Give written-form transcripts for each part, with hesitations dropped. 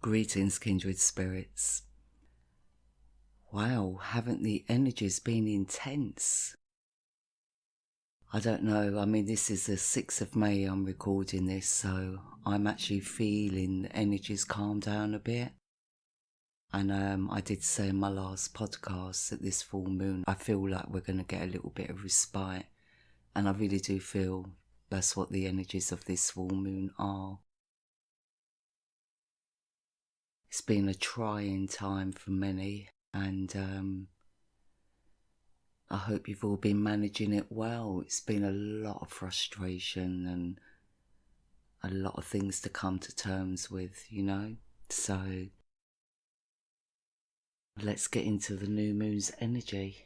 Greetings, kindred spirits. Wow, haven't the energies been intense? I don't know, this is the 6th of May I'm recording this, so I'm actually feeling the energies calm down a bit. And I did say in my last podcast that this full moon, I feel like we're going to get a little bit of respite. And I really do feel that's what the energies of this full moon are. It's been a trying time for many, and I hope you've all been managing it well. It's been a lot of frustration and a lot of things to come to terms with, So let's get into the new moon's energy.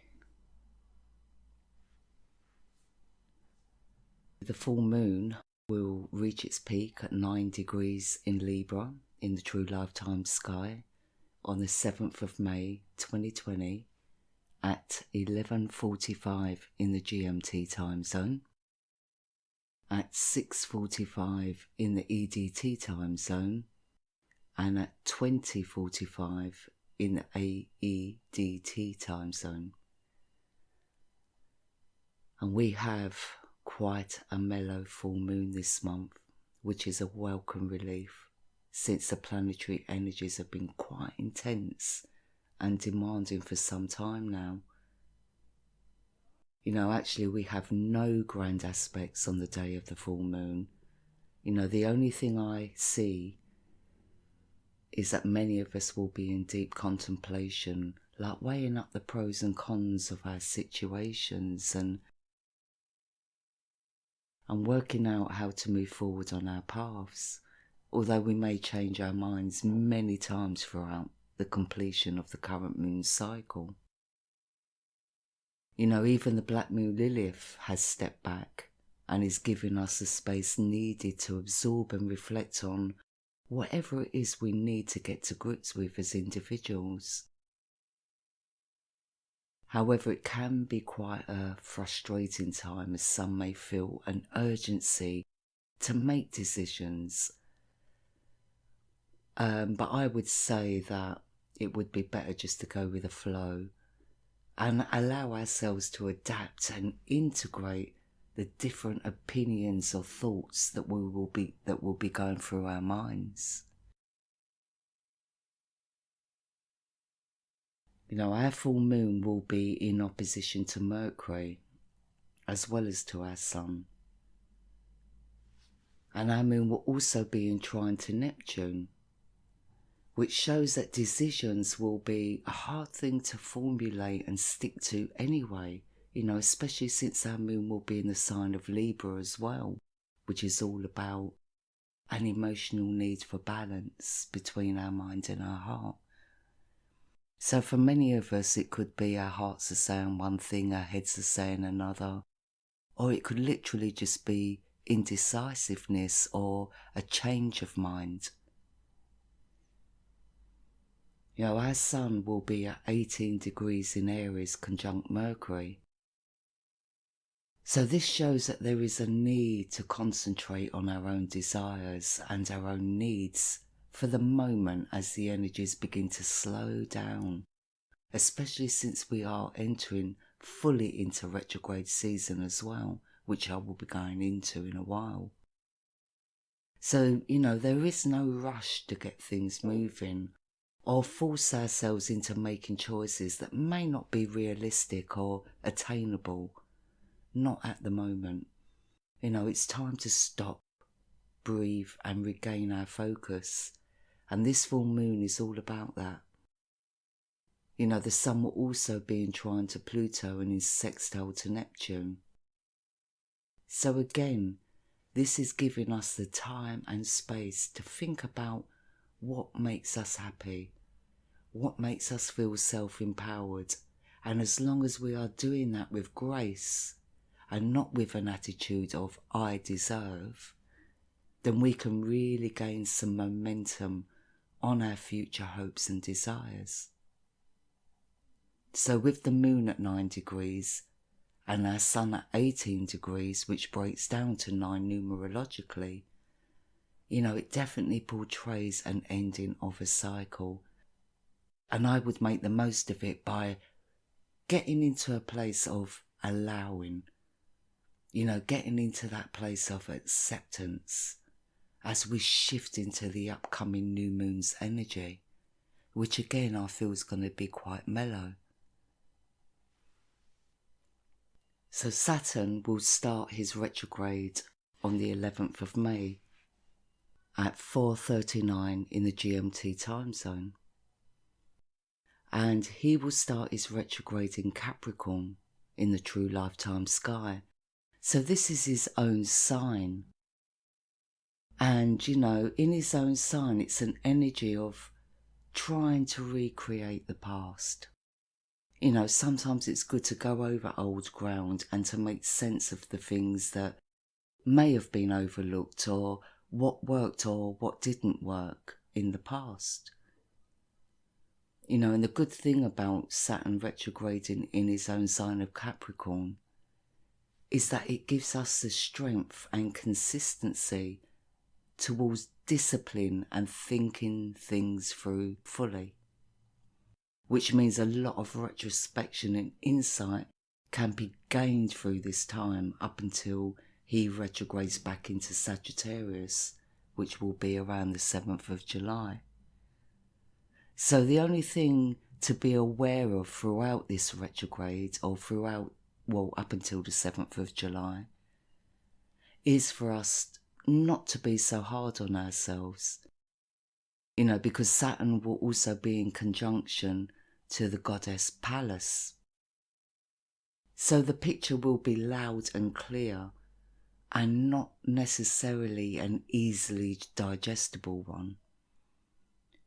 The full moon will reach its peak at 9 degrees in Libra in the true lifetime sky on the 7th of May 2020 at 11:45 in the GMT time zone, at 6:45 in the EDT time zone, and at 20:45 in the AEDT time zone. And we have quite a mellow full moon this month, which is a welcome relief since the planetary energies have been quite intense and demanding for some time now. Actually we have no grand aspects on the day of the full moon. The only thing I see is that many of us will be in deep contemplation, like weighing up the pros and cons of our situations and working out how to move forward on our paths, although we may change our minds many times throughout the completion of the current moon cycle. Even the Black Moon Lilith has stepped back and is giving us the space needed to absorb and reflect on whatever it is we need to get to grips with as individuals. However, it can be quite a frustrating time, as some may feel an urgency to make decisions. But I would say that it would be better just to go with the flow and allow ourselves to adapt and integrate the different opinions or thoughts that will be going through our minds. Our full moon will be in opposition to Mercury as well as to our Sun. And our moon will also be in trine to Neptune, which shows that decisions will be a hard thing to formulate and stick to anyway, especially since our moon will be in the sign of Libra as well, which is all about an emotional need for balance between our mind and our heart. So for many of us, it could be our hearts are saying one thing, our heads are saying another, or it could literally just be indecisiveness or a change of mind. Our Sun will be at 18 degrees in Aries conjunct Mercury. So this shows that there is a need to concentrate on our own desires and our own needs for the moment as the energies begin to slow down, especially since we are entering fully into retrograde season as well, which I will be going into in a while. So, there is no rush to get things moving or force ourselves into making choices that may not be realistic or attainable. Not at the moment. It's time to stop, breathe and regain our focus. And this full moon is all about that. The Sun will also be in trine to Pluto and in sextile to Neptune. So again, this is giving us the time and space to think about what makes us happy, what makes us feel self-empowered. And as long as we are doing that with grace and not with an attitude of I deserve, then we can really gain some momentum on our future hopes and desires. So with the moon at 9 degrees and our Sun at 18 degrees, which breaks down to 9 numerologically, It definitely portrays an ending of a cycle. And I would make the most of it by getting into a place of allowing, getting into that place of acceptance as we shift into the upcoming new moon's energy, which again I feel is going to be quite mellow. So Saturn will start his retrograde on the 11th of May at 4:39 in the GMT time zone. And he will start his retrograde in Capricorn in the true lifetime sky. So this is his own sign. And, in his own sign, it's an energy of trying to recreate the past. Sometimes it's good to go over old ground and to make sense of the things that may have been overlooked, or what worked or what didn't work in the past. And the good thing about Saturn retrograding in his own sign of Capricorn is that it gives us the strength and consistency towards discipline and thinking things through fully, which means a lot of retrospection and insight can be gained through this time up until he retrogrades back into Sagittarius, which will be around the 7th of July. So the only thing to be aware of throughout this retrograde, or up until the 7th of July, is for us not to be so hard on ourselves. Because Saturn will also be in conjunction to the goddess Pallas. So the picture will be loud and clear, and not necessarily an easily digestible one.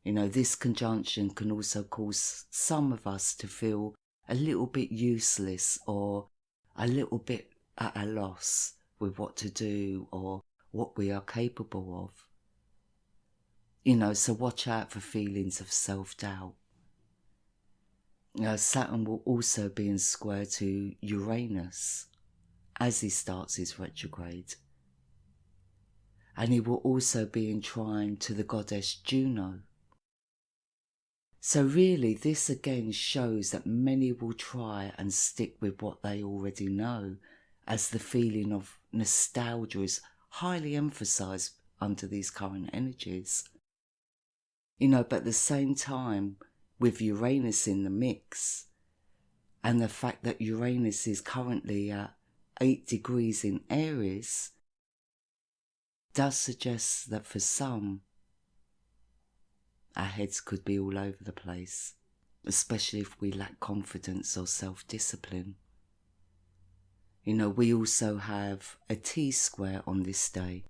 This conjunction can also cause some of us to feel a little bit useless, or a little bit at a loss with what to do or what we are capable of. So watch out for feelings of self-doubt. Saturn will also be in square to Uranus as he starts his retrograde. And he will also be in trine to the goddess Juno. So really, this again shows that many will try and stick with what they already know, as the feeling of nostalgia is highly emphasised under these current energies. But at the same time, with Uranus in the mix, and the fact that Uranus is currently at 8 degrees in Aries, does suggest that for some, our heads could be all over the place, especially if we lack confidence or self-discipline. We also have a T-square on this day,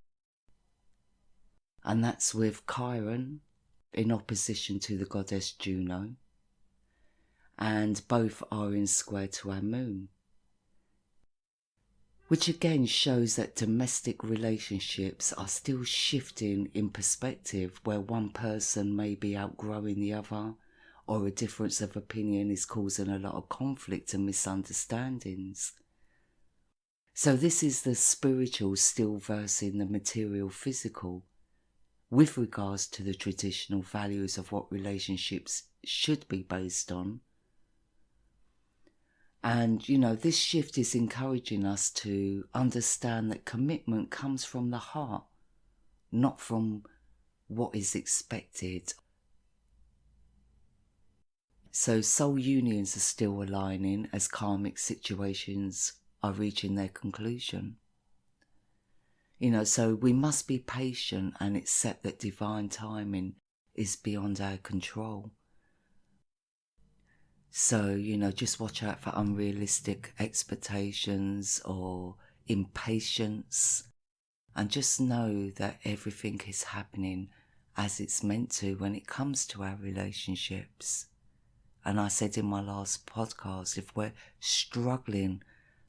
and that's with Chiron in opposition to the goddess Juno, and both are in square to our moon, which again shows that domestic relationships are still shifting in perspective, where one person may be outgrowing the other, or a difference of opinion is causing a lot of conflict and misunderstandings. So this is the spiritual still versing the material physical, with regards to the traditional values of what relationships should be based on. And, this shift is encouraging us to understand that commitment comes from the heart, not from what is expected. So soul unions are still aligning as karmic situations are reaching their conclusion. So we must be patient and accept that divine timing is beyond our control. So, just watch out for unrealistic expectations or impatience, and just know that everything is happening as it's meant to when it comes to our relationships. And I said in my last podcast, if we're struggling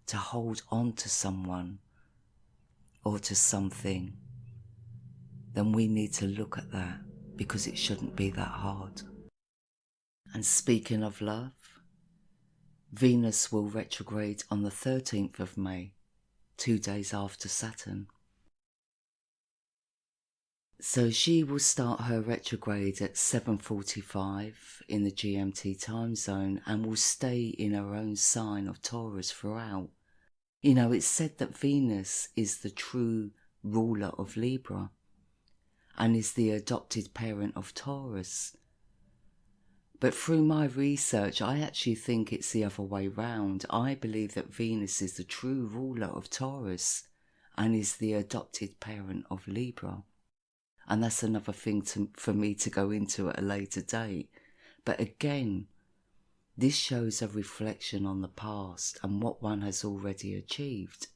to hold on to someone or to something, then we need to look at that, because it shouldn't be that hard. And speaking of love, Venus will retrograde on the 13th of May, 2 days after Saturn. So she will start her retrograde at 7:45 in the GMT time zone and will stay in her own sign of Taurus throughout. It's said that Venus is the true ruler of Libra and is the adopted parent of Taurus. But through my research, I actually think it's the other way round. I believe that Venus is the true ruler of Taurus and is the adopted parent of Libra. And that's another thing for me to go into at a later date. But again, this shows a reflection on the past and what one has already achieved,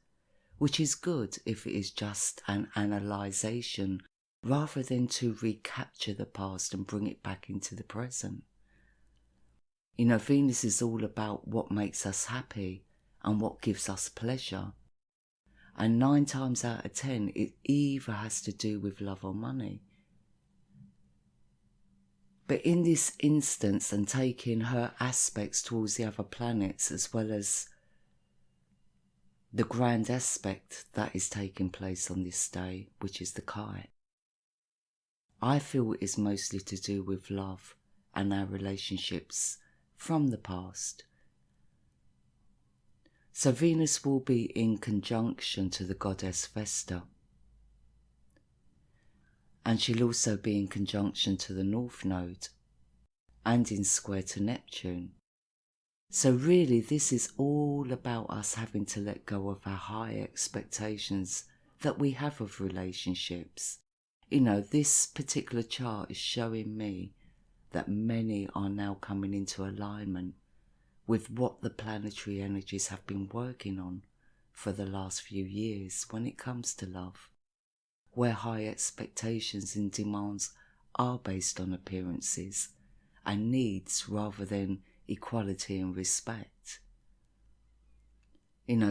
which is good if it is just an analysation rather than to recapture the past and bring it back into the present. Venus is all about what makes us happy and what gives us pleasure. And 9 times out of 10, it either has to do with love or money. But in this instance, and taking her aspects towards the other planets, as well as the grand aspect that is taking place on this day, which is the kite, I feel it is mostly to do with love and our relationships from the past. So Venus will be in conjunction to the goddess Vesta. And she'll also be in conjunction to the North Node and in square to Neptune. So really this is all about us having to let go of our high expectations that we have of relationships. This particular chart is showing me that many are now coming into alignment with what the planetary energies have been working on for the last few years when it comes to love, where high expectations and demands are based on appearances and needs rather than equality and respect.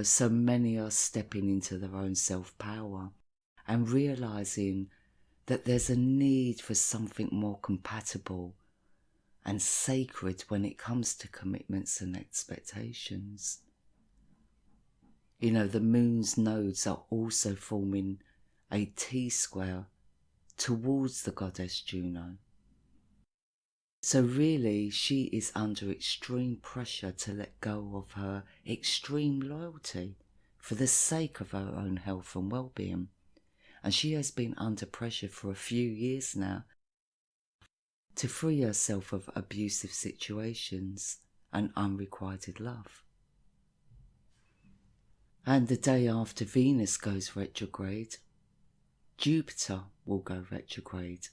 So many are stepping into their own self-power and realising that there's a need for something more compatible and sacred when it comes to commitments and expectations. The moon's nodes are also forming a T-square towards the goddess Juno. So really, she is under extreme pressure to let go of her extreme loyalty for the sake of her own health and well-being. And she has been under pressure for a few years now to free herself of abusive situations and unrequited love. And the day after Venus goes retrograde, Jupiter will go retrograde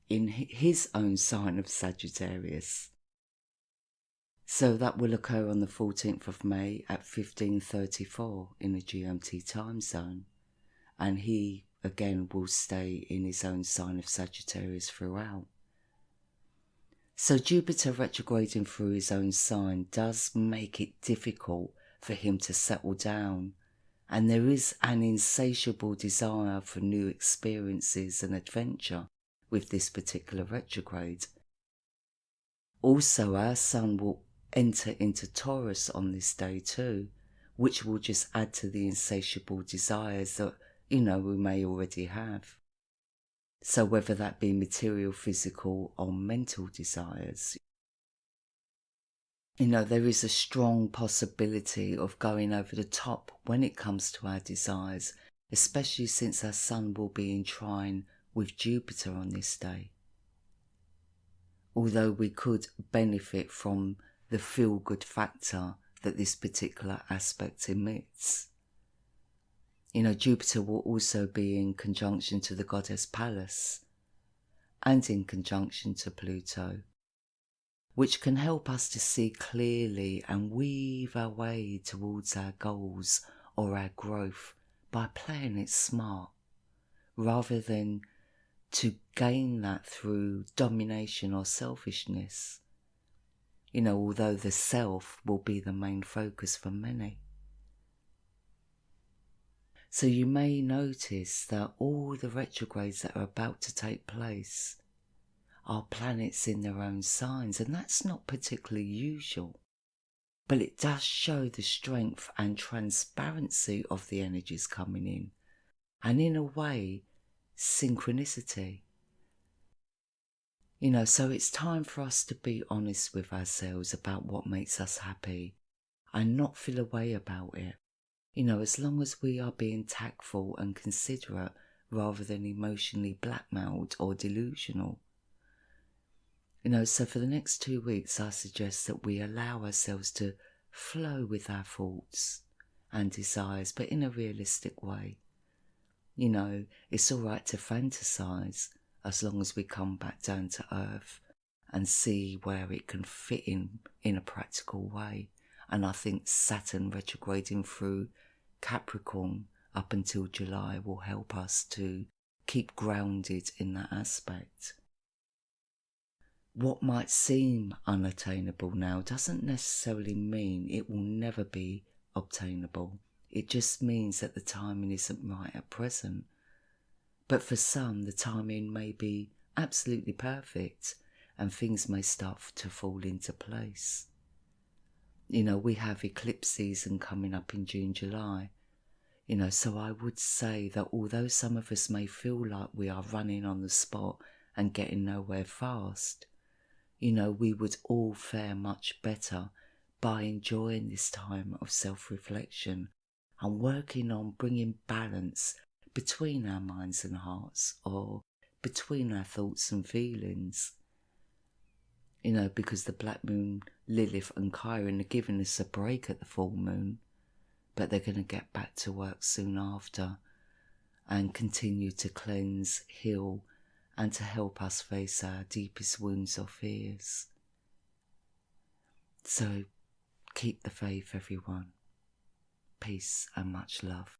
in his own sign of Sagittarius. So that will occur on the 14th of May at 15:34 in the GMT time zone. And he, again, will stay in his own sign of Sagittarius throughout. So Jupiter retrograding through his own sign does make it difficult for him to settle down, and there is an insatiable desire for new experiences and adventure with this particular retrograde. Also, our Sun will enter into Taurus on this day too, which will just add to the insatiable desires that, we may already have. So whether that be material, physical or mental desires, there is a strong possibility of going over the top when it comes to our desires, especially since our Sun will be in trine with Jupiter on this day. Although we could benefit from the feel-good factor that this particular aspect emits. Jupiter will also be in conjunction to the goddess Pallas and in conjunction to Pluto, which can help us to see clearly and weave our way towards our goals or our growth by playing it smart, rather than to gain that through domination or selfishness, although the self will be the main focus for many. So you may notice that all the retrogrades that are about to take place are planets in their own signs, and that's not particularly usual. But it does show the strength and transparency of the energies coming in, and in a way synchronicity. So it's time for us to be honest with ourselves about what makes us happy and not feel a way about it. As long as we are being tactful and considerate rather than emotionally blackmailed or delusional. So for the next 2 weeks, I suggest that we allow ourselves to flow with our thoughts and desires, but in a realistic way. It's all right to fantasize as long as we come back down to earth and see where it can fit in a practical way. And I think Saturn retrograding through Capricorn up until July will help us to keep grounded in that aspect. What might seem unattainable now doesn't necessarily mean it will never be obtainable. It just means that the timing isn't right at present. But for some, the timing may be absolutely perfect and things may start to fall into place. We have eclipse season coming up in June, July. So I would say that although some of us may feel like we are running on the spot and getting nowhere fast, we would all fare much better by enjoying this time of self-reflection and working on bringing balance between our minds and hearts, or between our thoughts and feelings. Because the Black Moon, Lilith and Chiron are giving us a break at the full moon, but they're going to get back to work soon after and continue to cleanse, heal, and to help us face our deepest wounds or fears. So keep the faith, everyone. Peace and much love.